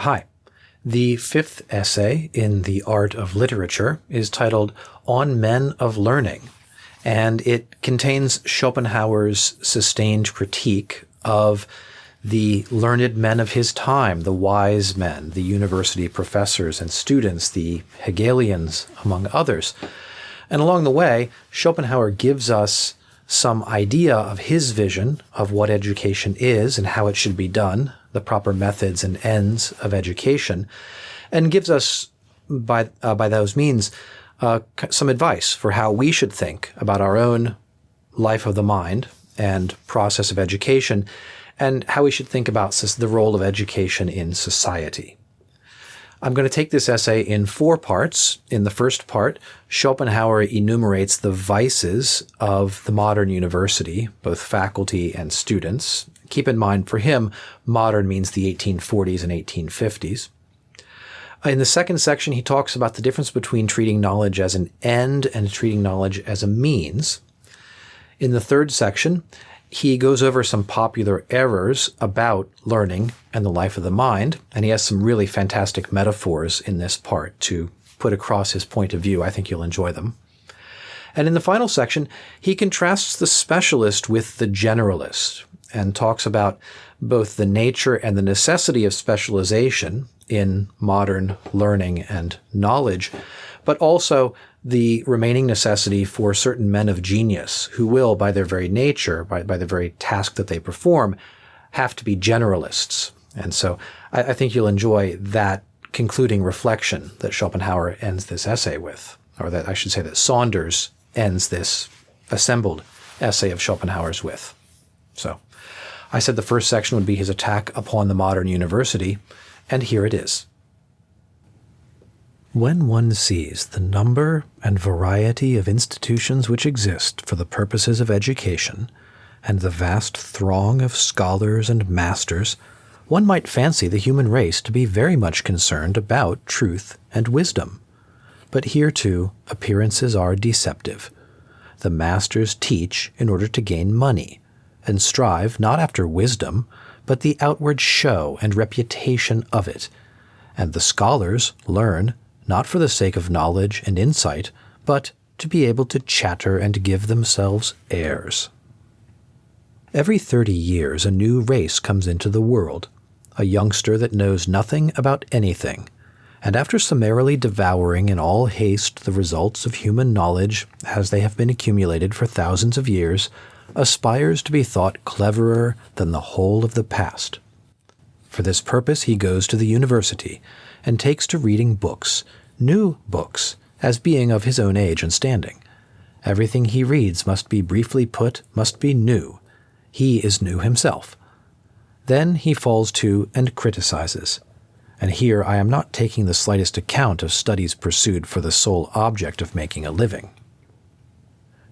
Hi. The fifth essay in The Art of Literature is titled On Men of Learning, and it contains Schopenhauer's sustained critique of the learned men of his time, the wise men, the university professors and students, the Hegelians, among others. And along the way, Schopenhauer gives us some idea of his vision of what education is and how it should be done, the proper methods and ends of education, and gives us, by those means, some advice for how we should think about our own life of the mind and process of education, and how we should think about the role of education in society. I'm going to take this essay in 4 parts. In the first part, Schopenhauer enumerates the vices of the modern university, both faculty and students. Keep in mind, for him, modern means the 1840s and 1850s. In the second section, he talks about the difference between treating knowledge as an end and treating knowledge as a means. In the third section, he goes over some popular errors about learning and the life of the mind, and he has some really fantastic metaphors in this part to put across his point of view. I think you'll enjoy them. And in the final section, he contrasts the specialist with the generalist and talks about both the nature and the necessity of specialization in modern learning and knowledge, but also the remaining necessity for certain men of genius who will, by their very nature, by the very task that they perform, have to be generalists. And so I think you'll enjoy that concluding reflection that Schopenhauer ends this essay with, or that I should say that Saunders ends this assembled essay of Schopenhauer's with. So I said the first section would be his attack upon the modern university, and here it is. When one sees the number and variety of institutions which exist for the purposes of education, and the vast throng of scholars and masters, one might fancy the human race to be very much concerned about truth and wisdom. But here, too, appearances are deceptive. The masters teach in order to gain money, and strive not after wisdom, but the outward show and reputation of it. And the scholars learn not for the sake of knowledge and insight, but to be able to chatter and give themselves airs. Every 30 years a new race comes into the world, a youngster that knows nothing about anything, and after summarily devouring in all haste the results of human knowledge as they have been accumulated for thousands of years, aspires to be thought cleverer than the whole of the past. For this purpose he goes to the university, and takes to reading books, new books, as being of his own age and standing. Everything he reads must be briefly put, must be new. He is new himself. Then he falls to and criticizes. And here I am not taking the slightest account of studies pursued for the sole object of making a living.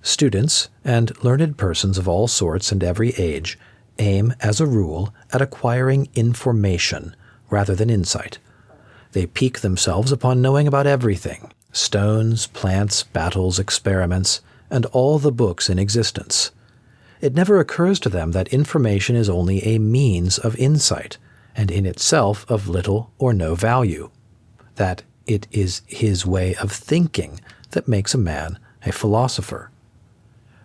Students, and learned persons of all sorts and every age, aim, as a rule, at acquiring information rather than insight. They pique themselves upon knowing about everything, stones, plants, battles, experiments, and all the books in existence. It never occurs to them that information is only a means of insight, and in itself of little or no value, that it is his way of thinking that makes a man a philosopher.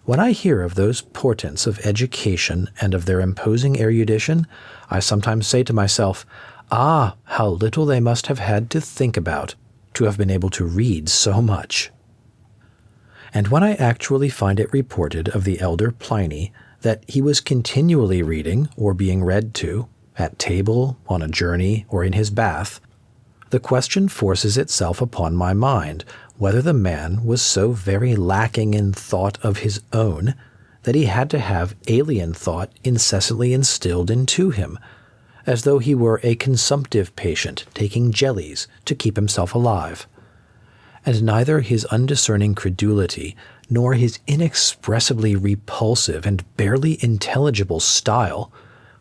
When I hear of those portents of education and of their imposing erudition, I sometimes say to myself, "Ah, how little they must have had to think about, to have been able to read so much." And when I actually find it reported of the elder Pliny that he was continually reading or being read to, at table, on a journey, or in his bath, the question forces itself upon my mind whether the man was so very lacking in thought of his own that he had to have alien thought incessantly instilled into him, as though he were a consumptive patient taking jellies to keep himself alive. And neither his undiscerning credulity nor his inexpressibly repulsive and barely intelligible style,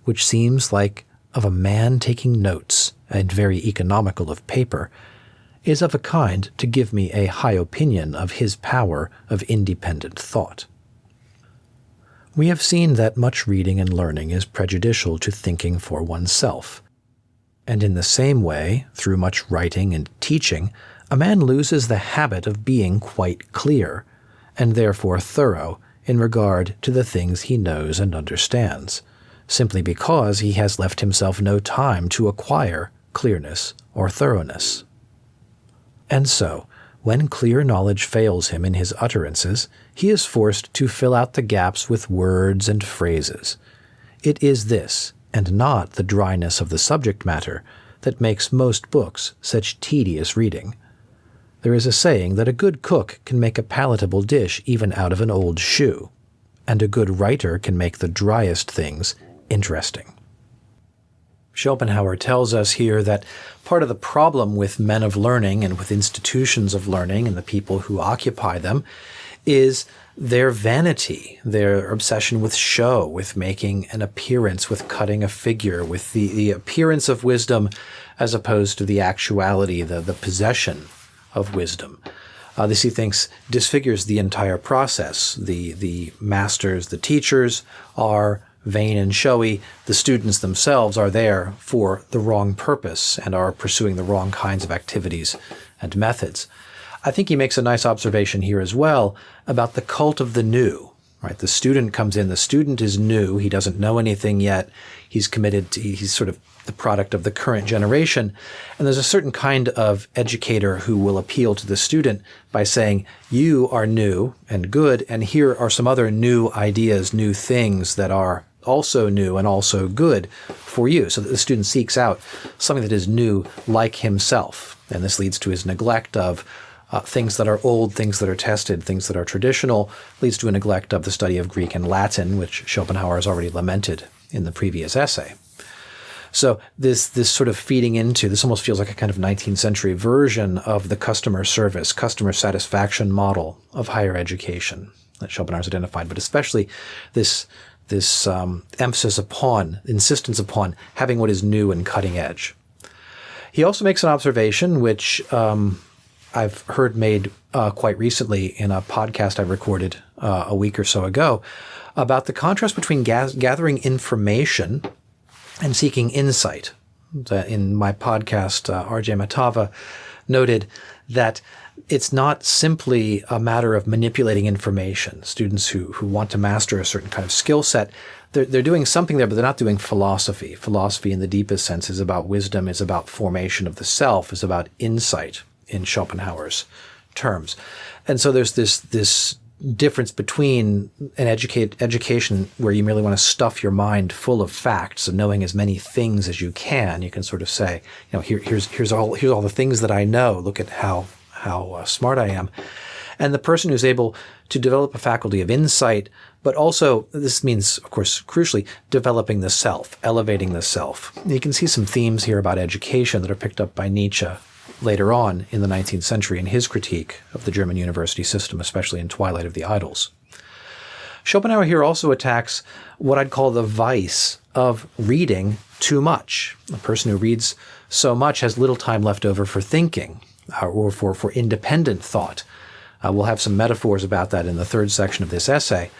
which seems like of a man taking notes and very economical of paper, is of a kind to give me a high opinion of his power of independent thought. We have seen that much reading and learning is prejudicial to thinking for oneself. And in the same way, through much writing and teaching, a man loses the habit of being quite clear, and therefore thorough in regard to the things he knows and understands, simply because he has left himself no time to acquire clearness or thoroughness. And so, when clear knowledge fails him in his utterances, he is forced to fill out the gaps with words and phrases. It is this, and not the dryness of the subject matter, that makes most books such tedious reading. There is a saying that a good cook can make a palatable dish even out of an old shoe, and a good writer can make the driest things interesting. Schopenhauer tells us here that part of the problem with men of learning and with institutions of learning and the people who occupy them is their vanity, their obsession with show, with making an appearance, with cutting a figure, with the appearance of wisdom as opposed to the actuality, the possession of wisdom. This, he thinks, disfigures the entire process. The masters, the teachers are vain and showy. The students themselves are there for the wrong purpose and are pursuing the wrong kinds of activities and methods. I think he makes a nice observation here as well about the cult of the new, right? The student comes in, the student is new, he doesn't know anything yet, he's sort of the product of the current generation, and there's a certain kind of educator who will appeal to the student by saying, you are new and good, and here are some other new ideas, new things that are also new and also good for you, so that the student seeks out something that is new like himself. And this leads to his neglect of things that are old, things that are tested, things that are traditional, leads to a neglect of the study of Greek and Latin, which Schopenhauer has already lamented in the previous essay. So this sort of feeding into, this almost feels like a kind of 19th century version of the customer service, customer satisfaction model of higher education that Schopenhauer's identified, but especially this emphasis upon, insistence upon having what is new and cutting edge. He also makes an observation which I've heard made quite recently in a podcast I recorded a week or so ago about the contrast between gathering information and seeking insight. In my podcast, R.J. Matava noted that it's not simply a matter of manipulating information. Students who want to master a certain kind of skill set, they're doing something there, but they're not doing philosophy. Philosophy in the deepest sense is about wisdom, is about formation of the self, is about insight in Schopenhauer's terms. And so there's this difference between an education where you merely want to stuff your mind full of facts and knowing as many things as you can. You can sort of say, here's all the things that I know. Look at how smart I am. And the person who's able to develop a faculty of insight, but also, this means, of course, crucially, developing the self, elevating the self. You can see some themes here about education that are picked up by Nietzsche later on in the 19th century in his critique of the German university system, especially in Twilight of the Idols. Schopenhauer here also attacks what I'd call the vice of reading too much. A person who reads so much has little time left over for thinking or for independent thought. We'll have some metaphors about that in the third section of this essay.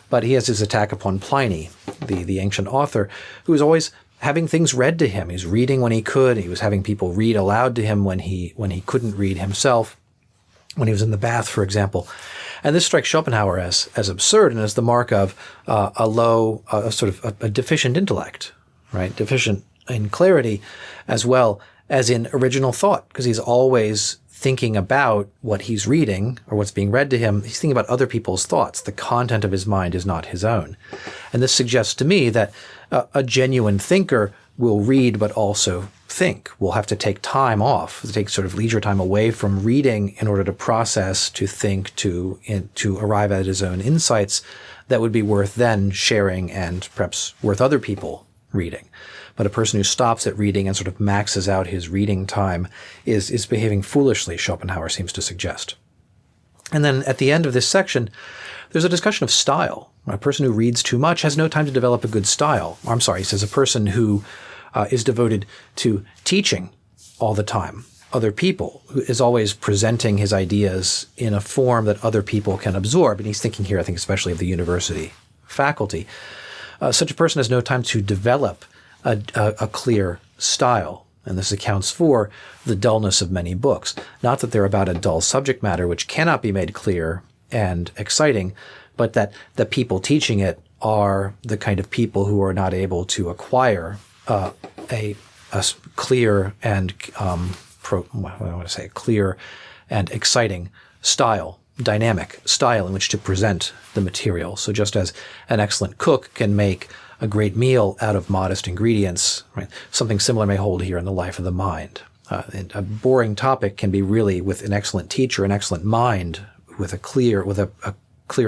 But he has his attack upon Pliny, the ancient author, who is always having things read to him. He's reading when he could. He was having people read aloud to him when he couldn't read himself, when he was in the bath, for example. And this strikes Schopenhauer as absurd and as the mark of a deficient intellect, right? Deficient in clarity as well as in original thought, because he's always thinking about what he's reading or what's being read to him. He's thinking about other people's thoughts. The content of his mind is not his own. And this suggests to me that a genuine thinker will read but also think. Will have to take time off, to take sort of leisure time away from reading in order to process, to think, to arrive at his own insights that would be worth then sharing and perhaps worth other people reading. But a person who stops at reading and sort of maxes out his reading time is behaving foolishly, Schopenhauer seems to suggest. And then at the end of this section, there's a discussion of style. A person who reads too much has no time to develop a good style. I'm sorry, he says a person who is devoted to teaching all the time other people, who is always presenting his ideas in a form that other people can absorb. And he's thinking here, I think, especially of the university faculty. Such a person has no time to develop a clear style, And this accounts for the dullness of many books. Not that they're about a dull subject matter which cannot be made clear and exciting, but that the people teaching it are the kind of people who are not able to acquire a clear and clear and exciting style, dynamic style in which to present the material. So just as an excellent cook can make a great meal out of modest ingredients, right, something similar may hold here in the life of the mind. A boring topic can be really, with an excellent teacher, an excellent mind, with a clear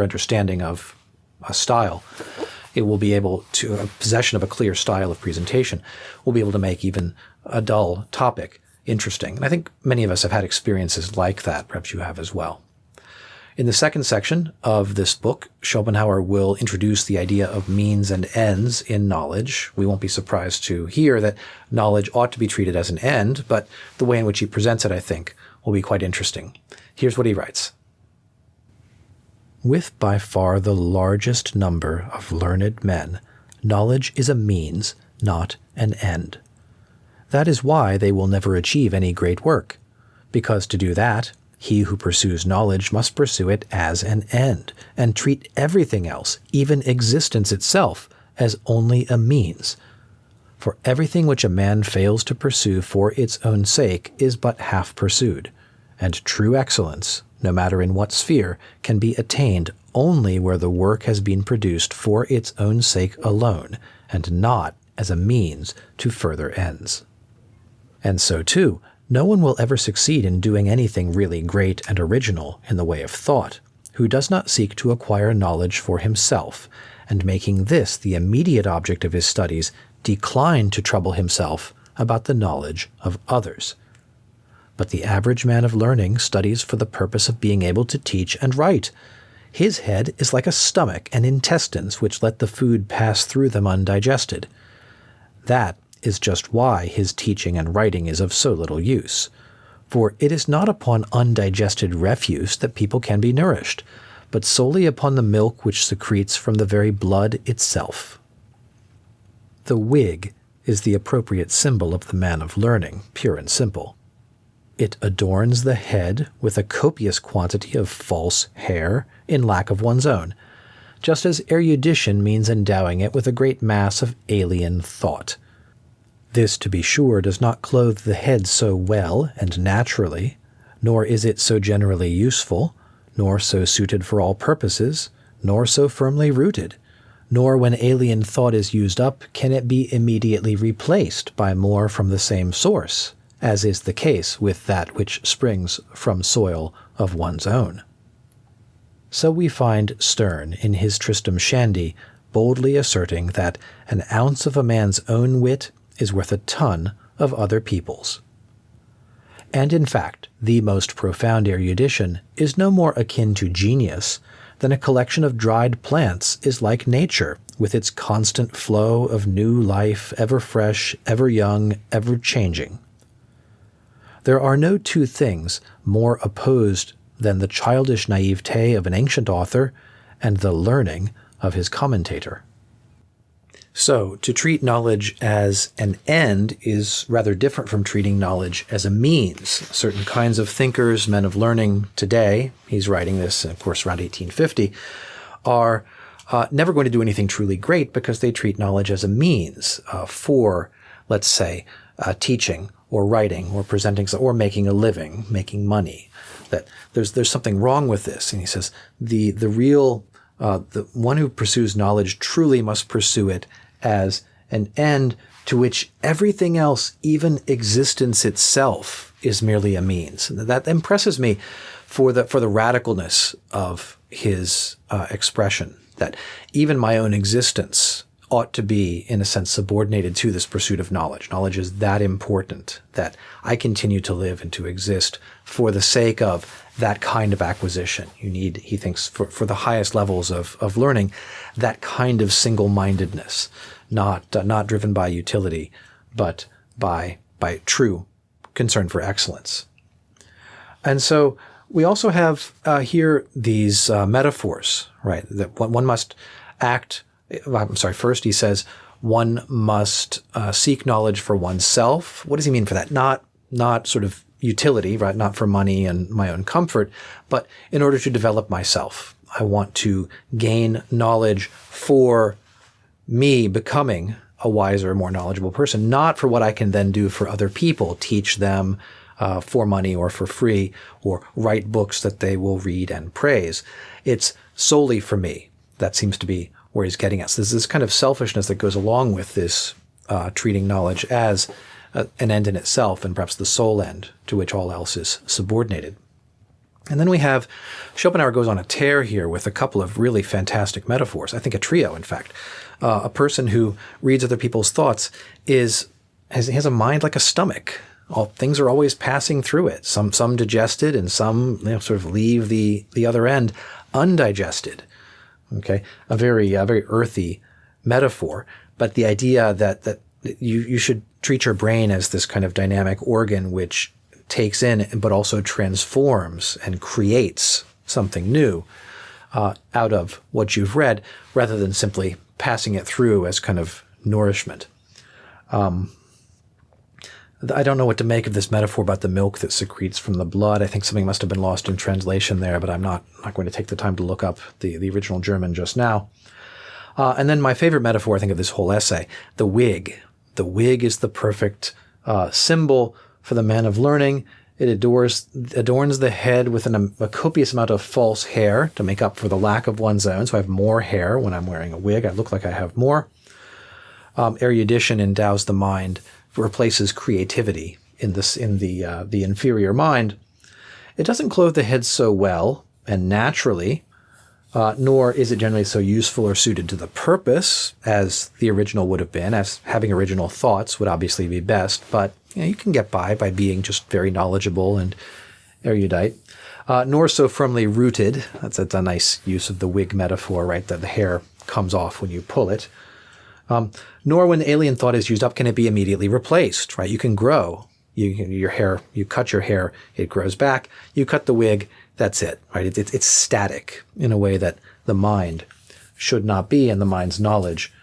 understanding of a style, it will be able to, a possession of a clear style of presentation, will be able to make even a dull topic interesting. And I think many of us have had experiences like that. Perhaps you have as well. In the second section of this book, Schopenhauer will introduce the idea of means and ends in knowledge. We won't be surprised to hear that knowledge ought to be treated as an end, but the way in which he presents it, I think, will be quite interesting. Here's what he writes. With by far the largest number of learned men, knowledge is a means, not an end. That is why they will never achieve any great work, because to do that, he who pursues knowledge must pursue it as an end, and treat everything else, even existence itself, as only a means. For everything which a man fails to pursue for its own sake is but half pursued, and true excellence, no matter in what sphere, can be attained only where the work has been produced for its own sake alone, and not as a means to further ends. And so, too, no one will ever succeed in doing anything really great and original in the way of thought, who does not seek to acquire knowledge for himself, and making this the immediate object of his studies, decline to trouble himself about the knowledge of others. But the average man of learning studies for the purpose of being able to teach and write. His head is like a stomach and intestines which let the food pass through them undigested. That is just why his teaching and writing is of so little use. For it is not upon undigested refuse that people can be nourished, but solely upon the milk which secretes from the very blood itself. The wig is the appropriate symbol of the man of learning, pure and simple. It adorns the head with a copious quantity of false hair in lack of one's own, just as erudition means endowing it with a great mass of alien thought. This, to be sure, does not clothe the head so well and naturally, nor is it so generally useful, nor so suited for all purposes, nor so firmly rooted, nor when alien thought is used up can it be immediately replaced by more from the same source, as is the case with that which springs from soil of one's own. So we find Sterne in his Tristram Shandy boldly asserting that an ounce of a man's own wit is worth a ton of other people's. And in fact, the most profound erudition is no more akin to genius than a collection of dried plants is like nature, with its constant flow of new life, ever fresh, ever young, ever changing. There are no two things more opposed than the childish naivete of an ancient author and the learning of his commentator. So, to treat knowledge as an end is rather different from treating knowledge as a means. Certain kinds of thinkers, men of learning today, he's writing this, of course, around 1850, are never going to do anything truly great because they treat knowledge as a means for, let's say, teaching or writing or presenting or making a living, making money. That there's something wrong with this. And he says the one who pursues knowledge truly must pursue it as an end to which everything else, even existence itself, is merely a means. That impresses me for the radicalness of his expression, that even my own existence ought to be, in a sense, subordinated to this pursuit of knowledge. Knowledge is that important that I continue to live and to exist for the sake of that kind of acquisition. You need, he thinks, for the highest levels of learning, that kind of single-mindedness, not driven by utility, but by true concern for excellence. And so we also have here these metaphors, right? That one must act. First he says, one must seek knowledge for oneself. What does he mean for that? Not sort of utility, right? Not for money and my own comfort, but in order to develop myself. I want to gain knowledge for me becoming a wiser, more knowledgeable person, not for what I can then do for other people, teach them for money or for free, or write books that they will read and praise. It's solely for me. That seems to be where he's getting at. So there's this kind of selfishness that goes along with this treating knowledge as an end in itself, and perhaps the sole end to which all else is subordinated. And then we have, Schopenhauer goes on a tear here with a couple of really fantastic metaphors. I think a trio, in fact. A person who reads other people's thoughts has a mind like a stomach. All things are always passing through it. Some digested, and some sort of leave the other end undigested. Okay, a very earthy metaphor. But the idea that you should treat your brain as this kind of dynamic organ which takes in but also transforms and creates something new out of what you've read, rather than simply passing it through as kind of nourishment. I don't know what to make of this metaphor about the milk that secretes from the blood. I think something must have been lost in translation there, but I'm not going to take the time to look up the original German just now. And then my favorite metaphor, I think, of this whole essay, the wig. The wig is the perfect symbol for the man of learning. It adorns the head with a copious amount of false hair to make up for the lack of one's own. So I have more hair when I'm wearing a wig. I look like I have more. Erudition endows the mind, replaces creativity in the inferior mind. It doesn't clothe the head so well and naturally, nor is it generally so useful or suited to the purpose as the original would have been, as having original thoughts would obviously be best, but you can get by being just very knowledgeable and erudite. Nor so firmly rooted. That's a nice use of the wig metaphor, right? That the hair comes off when you pull it. Nor when alien thought is used up can it be immediately replaced, right? You can grow. You cut your hair, it grows back. You cut the wig, that's it, right? It's static in a way that the mind should not be, and the mind's knowledge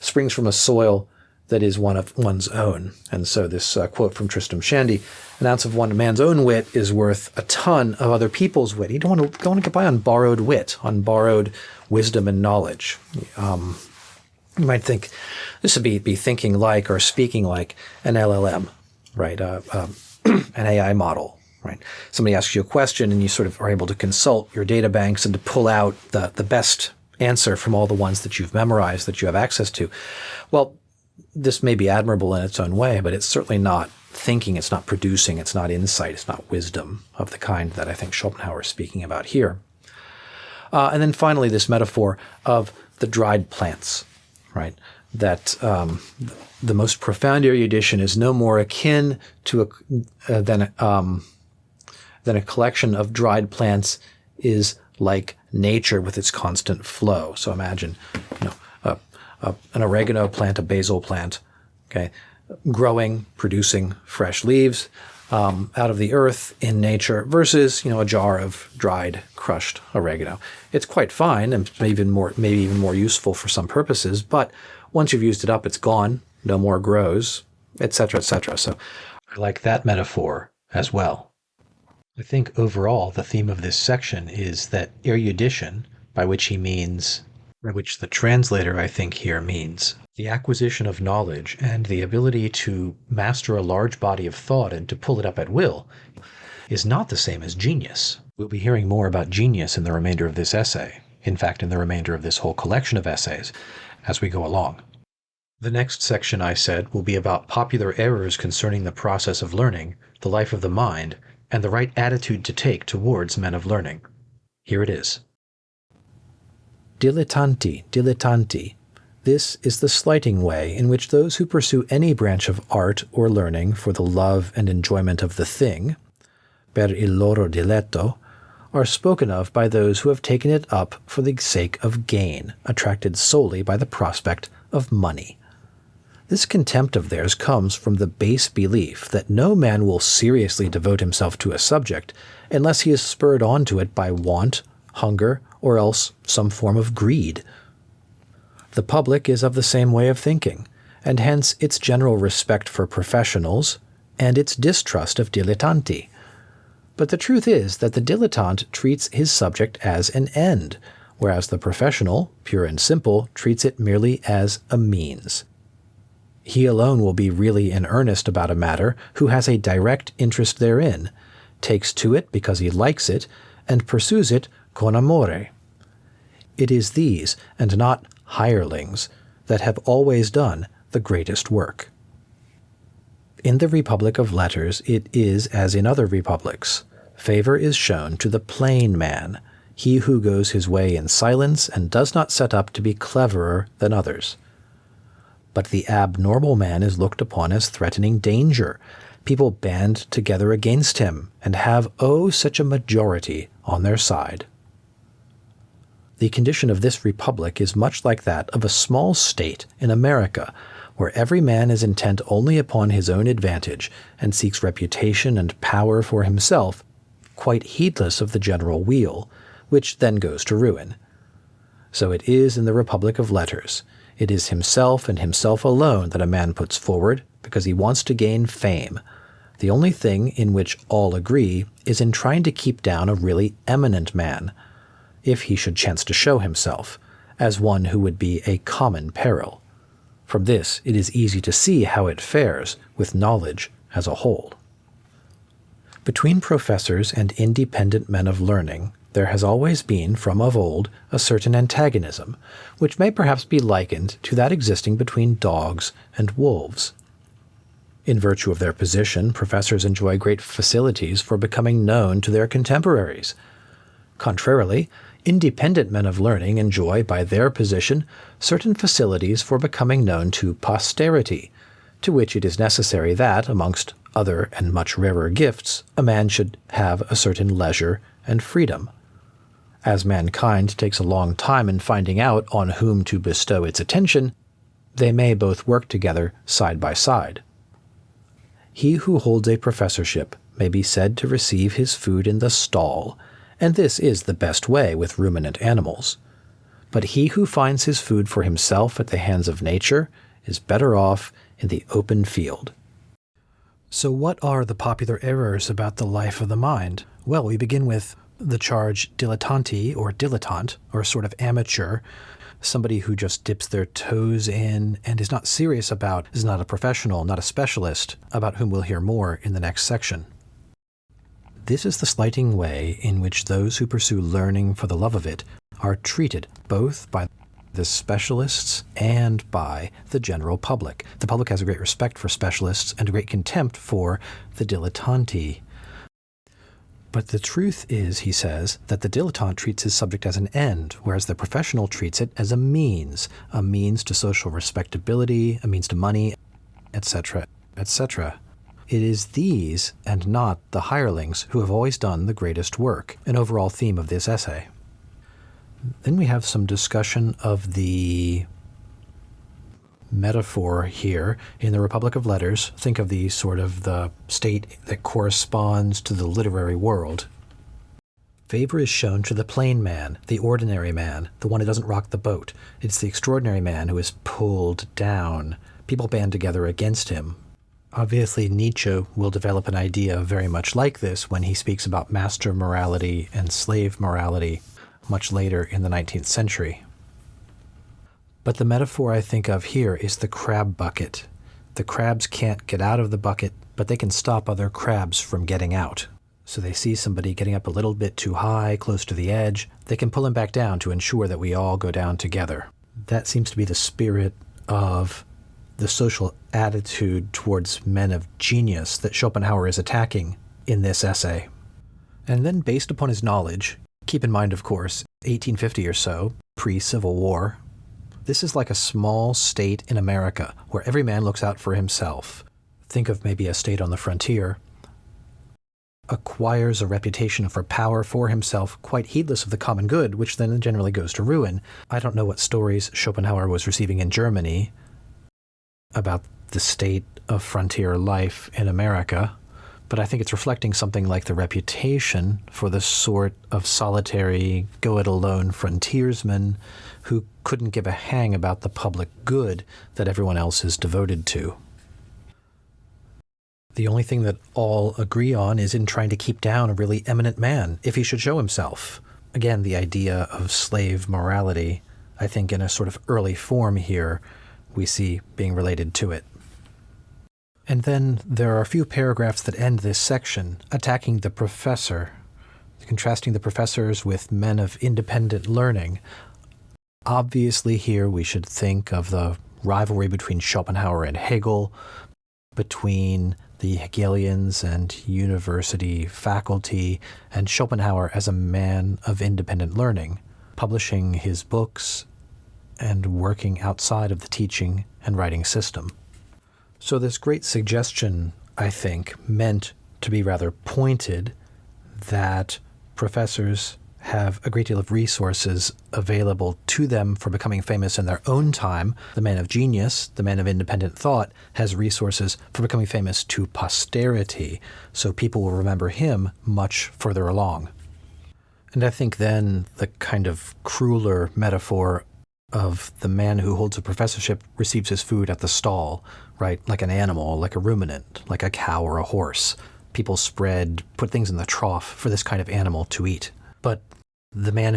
springs from a soil that is one of one's own. And so this quote from Tristram Shandy, an ounce of one man's own wit is worth a ton of other people's wit. You don't want to get by on borrowed wit, on borrowed wisdom and knowledge. You might think this would be thinking like or speaking like an LLM, right? An AI model, right? Somebody asks you a question and you sort of are able to consult your data banks and to pull out the best answer from all the ones that you've memorized, that you have access to. Well, this may be admirable in its own way, but it's certainly not thinking, it's not producing, it's not insight, it's not wisdom of the kind that I think Schopenhauer is speaking about here. And then finally, this metaphor of the dried plants, right? That the most profound erudition is no more akin to than a collection of dried plants is like nature with its constant flow. So imagine, an oregano plant, a basil plant, okay, growing, producing fresh leaves out of the earth in nature versus, a jar of dried, crushed oregano. It's quite fine and maybe even more useful for some purposes, but once you've used it up, it's gone, no more grows, etc., etc. So I like that metaphor as well. I think overall the theme of this section is that erudition, by which the translator, I think, here means the acquisition of knowledge and the ability to master a large body of thought and to pull it up at will, is not the same as genius. We'll be hearing more about genius in the remainder of this essay, in fact, in the remainder of this whole collection of essays, as we go along. The next section, I said, will be about popular errors concerning the process of learning, the life of the mind, and the right attitude to take towards men of learning. Here it is. Dilettanti, dilettanti. This is the slighting way in which those who pursue any branch of art or learning for the love and enjoyment of the thing, per il loro diletto, are spoken of by those who have taken it up for the sake of gain, attracted solely by the prospect of money. This contempt of theirs comes from the base belief that no man will seriously devote himself to a subject unless he is spurred on to it by want, hunger, or else some form of greed. The public is of the same way of thinking, and hence its general respect for professionals and its distrust of dilettanti. But the truth is that the dilettante treats his subject as an end, whereas the professional, pure and simple, treats it merely as a means. He alone will be really in earnest about a matter who has a direct interest therein, takes to it because he likes it, and pursues it con amore. It is these, and not hirelings, that have always done the greatest work. In the Republic of Letters, it is as in other republics. Favor is shown to the plain man, he who goes his way in silence and does not set up to be cleverer than others. But the abnormal man is looked upon as threatening danger. People band together against him and have, oh, such a majority on their side. The condition of this republic is much like that of a small state in America, where every man is intent only upon his own advantage and seeks reputation and power for himself, quite heedless of the general weal, which then goes to ruin. So it is in the Republic of Letters. It is himself and himself alone that a man puts forward because he wants to gain fame. The only thing in which all agree is in trying to keep down a really eminent man, if he should chance to show himself, as one who would be a common peril. From this it is easy to see how it fares with knowledge as a whole. Between professors and independent men of learning, there has always been, from of old, a certain antagonism, which may perhaps be likened to that existing between dogs and wolves. In virtue of their position, professors enjoy great facilities for becoming known to their contemporaries. Contrarily, independent men of learning enjoy, by their position, certain facilities for becoming known to posterity, to which it is necessary that, amongst other and much rarer gifts, a man should have a certain leisure and freedom. As mankind takes a long time in finding out on whom to bestow its attention, they may both work together side by side. He who holds a professorship may be said to receive his food in the stall, and this is the best way with ruminant animals. But he who finds his food for himself at the hands of nature is better off in the open field. So what are the popular errors about the life of the mind? Well, we begin with the charge dilettanti or dilettante, or sort of amateur, somebody who just dips their toes in and is not serious about, is not a professional, not a specialist, about whom we'll hear more in the next section. This is the slighting way in which those who pursue learning for the love of it are treated both by the specialists and by the general public. The public has a great respect for specialists and a great contempt for the dilettanti. But the truth is, he says, that the dilettante treats his subject as an end, whereas the professional treats it as a means to social respectability, a means to money, etc., etc. It is these, and not the hirelings, who have always done the greatest work, an overall theme of this essay. Then we have some discussion of the metaphor here in the Republic of Letters. Think of the sort of the state that corresponds to the literary world. Favor is shown to the plain man, the ordinary man, the one who doesn't rock the boat. It's the extraordinary man who is pulled down. People band together against him. Obviously, Nietzsche will develop an idea very much like this when he speaks about master morality and slave morality much later in the 19th century. But the metaphor I think of here is the crab bucket. The crabs can't get out of the bucket, but they can stop other crabs from getting out. So they see somebody getting up a little bit too high, close to the edge. They can pull him back down to ensure that we all go down together. That seems to be the spirit of the social attitude towards men of genius that Schopenhauer is attacking in this essay. And then, based upon his knowledge, keep in mind, of course, 1850 or so, pre-Civil War, this is like a small state in America where every man looks out for himself. Think of maybe a state on the frontier, acquires a reputation for power for himself, quite heedless of the common good, which then generally goes to ruin. I don't know what stories Schopenhauer was receiving in Germany about the state of frontier life in America, but I think it's reflecting something like the reputation for the sort of solitary, go-it-alone frontiersman who couldn't give a hang about the public good that everyone else is devoted to. The only thing that all agree on is in trying to keep down a really eminent man, if he should show himself. Again, the idea of slave morality, I think in a sort of early form here, we see being related to it. And then there are a few paragraphs that end this section, attacking the professor, contrasting the professors with men of independent learning. Obviously here we should think of the rivalry between Schopenhauer and Hegel, between the Hegelians and university faculty, and Schopenhauer as a man of independent learning, publishing his books and working outside of the teaching and writing system. So this great suggestion, I think, meant to be rather pointed, that professors have a great deal of resources available to them for becoming famous in their own time. The man of genius, the man of independent thought, has resources for becoming famous to posterity, so people will remember him much further along. And I think then the kind of crueler metaphor of the man who holds a professorship receives his food at the stall, right? Like an animal, like a ruminant, like a cow or a horse. People put things in the trough for this kind of animal to eat. But the man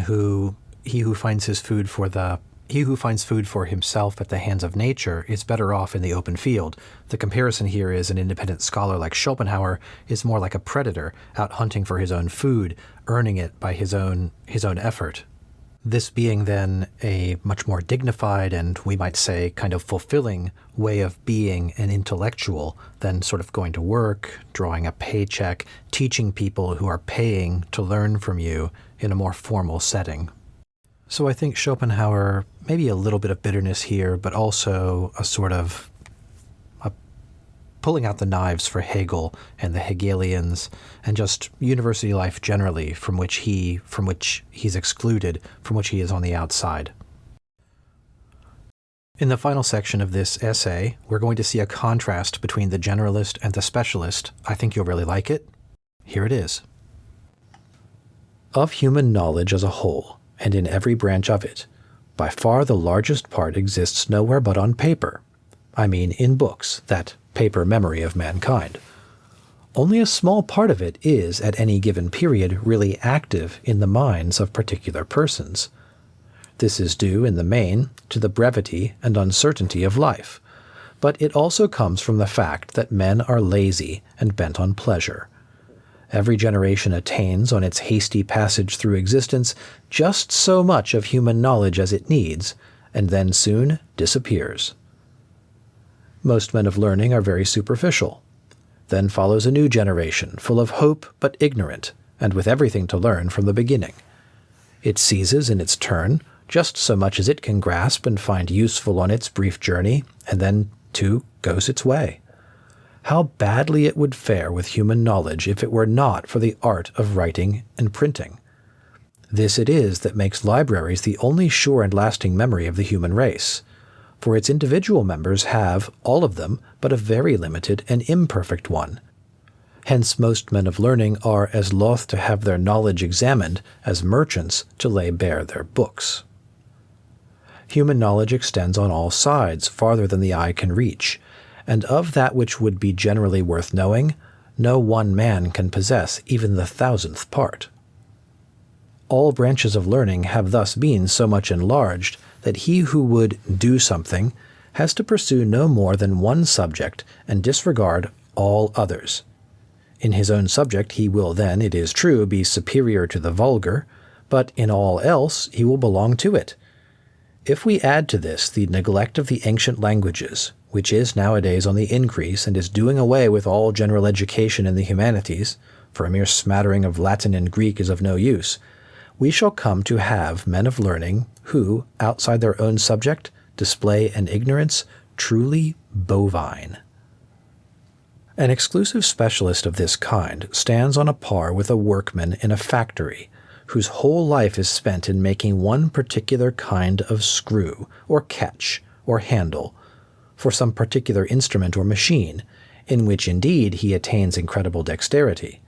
he who finds food for himself at the hands of nature is better off in the open field. The comparison here is an independent scholar like Schopenhauer is more like a predator out hunting for his own food, earning it by his own effort. This being then a much more dignified and, we might say, kind of fulfilling way of being an intellectual than sort of going to work, drawing a paycheck, teaching people who are paying to learn from you in a more formal setting. So I think Schopenhauer, maybe a little bit of bitterness here, but also a sort of pulling out the knives for Hegel and the Hegelians and just university life generally from which he's excluded, from which he is on the outside. In the final section of this essay, we're going to see a contrast between the generalist and the specialist. I think you'll really like it. Here it is. Of human knowledge as a whole, and in every branch of it, by far the largest part exists nowhere but on paper. I mean in books, that paper memory of mankind. Only a small part of it is, at any given period, really active in the minds of particular persons. This is due, in the main, to the brevity and uncertainty of life, but it also comes from the fact that men are lazy and bent on pleasure. Every generation attains, on its hasty passage through existence, just so much of human knowledge as it needs, and then soon disappears. Most men of learning are very superficial. Then follows a new generation, full of hope but ignorant, and with everything to learn from the beginning. It seizes in its turn just so much as it can grasp and find useful on its brief journey, and then, too, goes its way. How badly it would fare with human knowledge if it were not for the art of writing and printing. This it is that makes libraries the only sure and lasting memory of the human race. For its individual members have, all of them, but a very limited and imperfect one. Hence most men of learning are as loth to have their knowledge examined as merchants to lay bare their books. Human knowledge extends on all sides, farther than the eye can reach, and of that which would be generally worth knowing, no one man can possess even the 1,000th part. All branches of learning have thus been so much enlarged that he who would do something has to pursue no more than one subject and disregard all others. In his own subject he will then, it is true, be superior to the vulgar, but in all else he will belong to it. If we add to this the neglect of the ancient languages, which is nowadays on the increase and is doing away with all general education in the humanities, for a mere smattering of Latin and Greek is of no use, we shall come to have men of learning who, outside their own subject, display an ignorance truly bovine. An exclusive specialist of this kind stands on a par with a workman in a factory, whose whole life is spent in making one particular kind of screw, or catch, or handle, for some particular instrument or machine, in which indeed he attains incredible dexterity.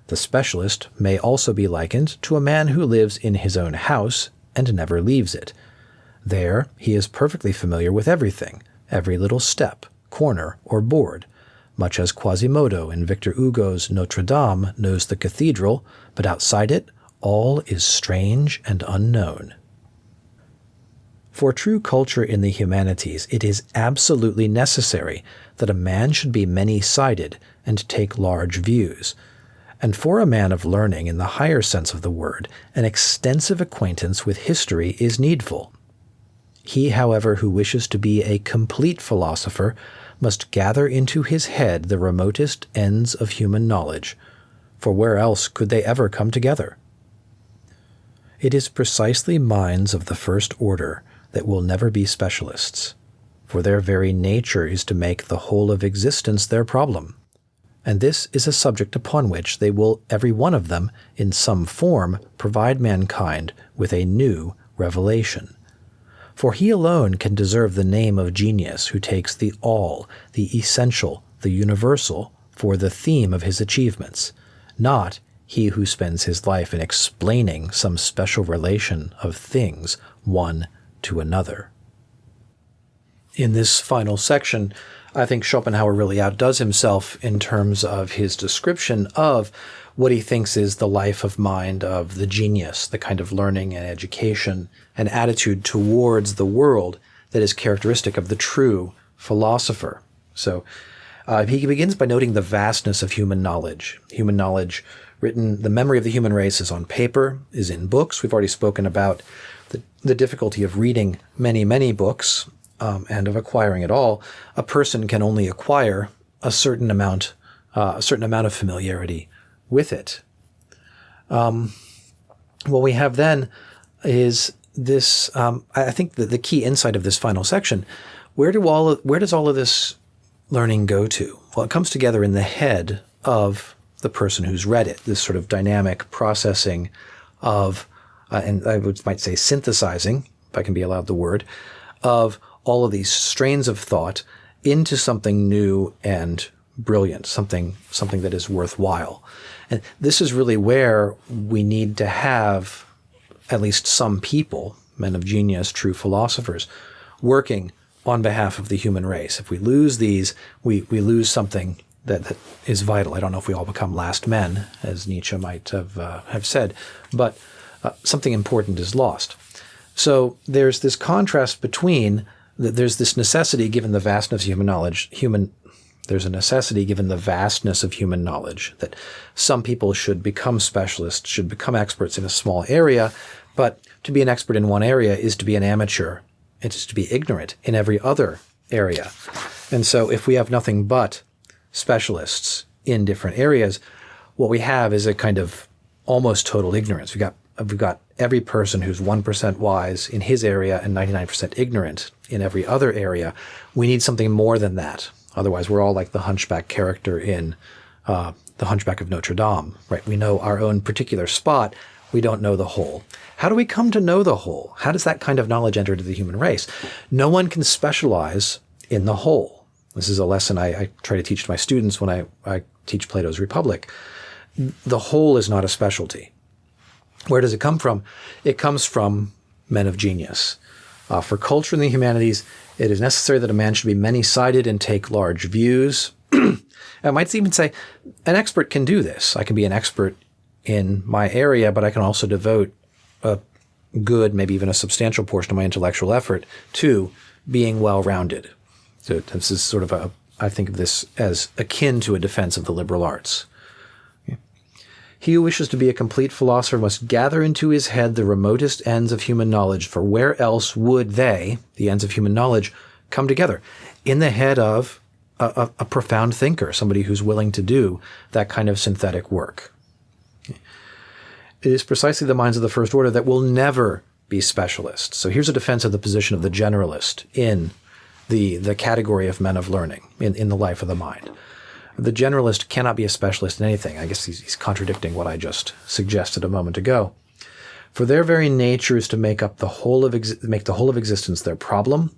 The specialist may also be likened to a man who lives in his own house and never leaves it, There he is perfectly familiar with everything, every little step, corner, or board, much as Quasimodo in Victor Hugo's Notre Dame knows the cathedral, but outside it all is strange and unknown. For true culture in the humanities, it is absolutely necessary that a man should be many-sided and take large views. And for a man of learning in the higher sense of the word, an extensive acquaintance with history is needful. He, however, who wishes to be a complete philosopher must gather into his head the remotest ends of human knowledge, for where else could they ever come together? It is precisely minds of the first order that will never be specialists, for their very nature is to make the whole of existence their problem. And this is a subject upon which they will, every one of them, in some form, provide mankind with a new revelation. For he alone can deserve the name of genius who takes the all, the essential, the universal, for the theme of his achievements, not he who spends his life in explaining some special relation of things one to another. In this final section, I think Schopenhauer really outdoes himself in terms of his description of what he thinks is the life of mind of the genius, the kind of learning and education and attitude towards the world that is characteristic of the true philosopher. So he begins by noting the vastness of human knowledge. Human knowledge written, the memory of the human race is on paper, is in books. We've already spoken about the difficulty of reading many, many books and of acquiring it all. A person can only acquire a certain amount of familiarity with it. What we have then is this. I think the key insight of this final section. Where does all of this learning go to? Well, it comes together in the head of the person who's read it. This sort of dynamic processing of, and I might say synthesizing, if I can be allowed the word, of all of these strains of thought into something new and brilliant, something that is worthwhile. And this is really where we need to have at least some people, men of genius, true philosophers, working on behalf of the human race. If we lose these, we lose something that is vital. I don't know if we all become last men, as Nietzsche might have said, but something important is lost. So there's this contrast between there's this necessity given the vastness of human knowledge. There's a necessity given the vastness of human knowledge that some people should become specialists, should become experts in a small area, but to be an expert in one area is to be an amateur. It is to be ignorant in every other area. And so if we have nothing but specialists in different areas, what we have is a kind of almost total ignorance. We've got every person who's 1% wise in his area and 99% ignorant in every other area. We need something more than that. Otherwise, we're all like the hunchback character in The Hunchback of Notre Dame, right? We know our own particular spot. We don't know the whole. How do we come to know the whole? How does that kind of knowledge enter into the human race? No one can specialize in the whole. This is a lesson I try to teach to my students when I teach Plato's Republic. The whole is not a specialty. Where does it come from? It comes from men of genius. For culture in the humanities, it is necessary that a man should be many-sided and take large views. I might even say an expert can do this. I can be an expert in my area, but I can also devote a good, maybe even a substantial portion of my intellectual effort to being well-rounded. So this is sort of I think of this as akin to a defense of the liberal arts. He who wishes to be a complete philosopher must gather into his head the remotest ends of human knowledge, for where else would they, the ends of human knowledge, come together? In the head of a profound thinker, somebody who's willing to do that kind of synthetic work. It is precisely the minds of the first order that will never be specialists. So here's a defense of the position of the generalist in the category of men of learning, in the life of the mind. The generalist cannot be a specialist in anything. I guess he's contradicting what I just suggested a moment ago. For their very nature is to make the whole of existence their problem,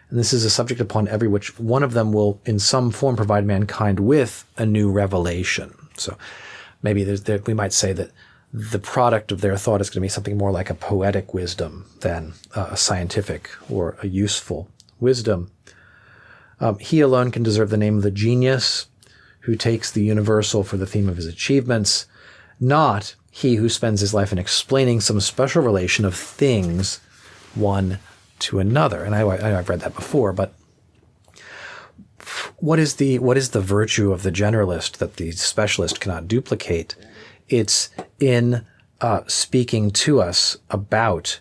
and this is a subject upon every which one of them will in some form provide mankind with a new revelation. So maybe we might say that the product of their thought is going to be something more like a poetic wisdom than a scientific or a useful wisdom. He alone can deserve the name of the genius who takes the universal for the theme of his achievements, not he who spends his life in explaining some special relation of things one to another. And I've read that before, but what is the virtue of the generalist that the specialist cannot duplicate? It's in speaking to us about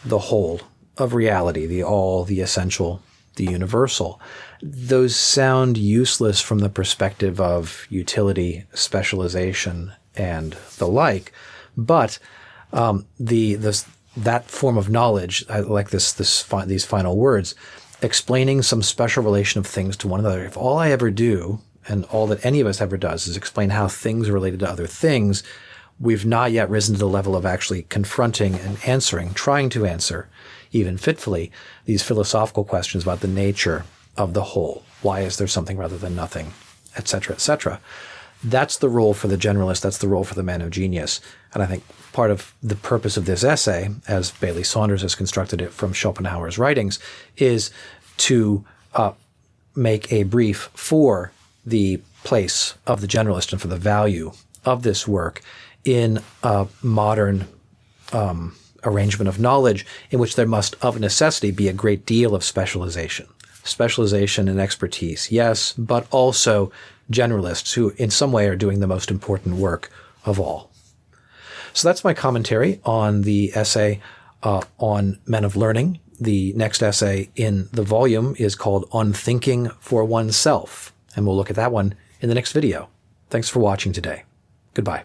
the whole of reality, the all, the essential, the universal. Those sound useless from the perspective of utility, specialization, and the like, but that form of knowledge, I like these final words, explaining some special relation of things to one another. If all I ever do, and all that any of us ever does, is explain how things are related to other things, we've not yet risen to the level of actually confronting and answering, trying to answer, even fitfully, these philosophical questions about the nature of the whole. Why is there something rather than nothing, etc., etc. That's the role for the generalist. That's the role for the man of genius. And I think part of the purpose of this essay, as Bailey Saunders has constructed it from Schopenhauer's writings, is to make a brief for the place of the generalist and for the value of this work in a modern arrangement of knowledge in which there must, of necessity, be a great deal of specialization. Specialization and expertise, yes, but also generalists who in some way are doing the most important work of all. So that's my commentary on the essay on Men of Learning. The next essay in the volume is called On Thinking for Oneself, and we'll look at that one in the next video. Thanks for watching today. Goodbye.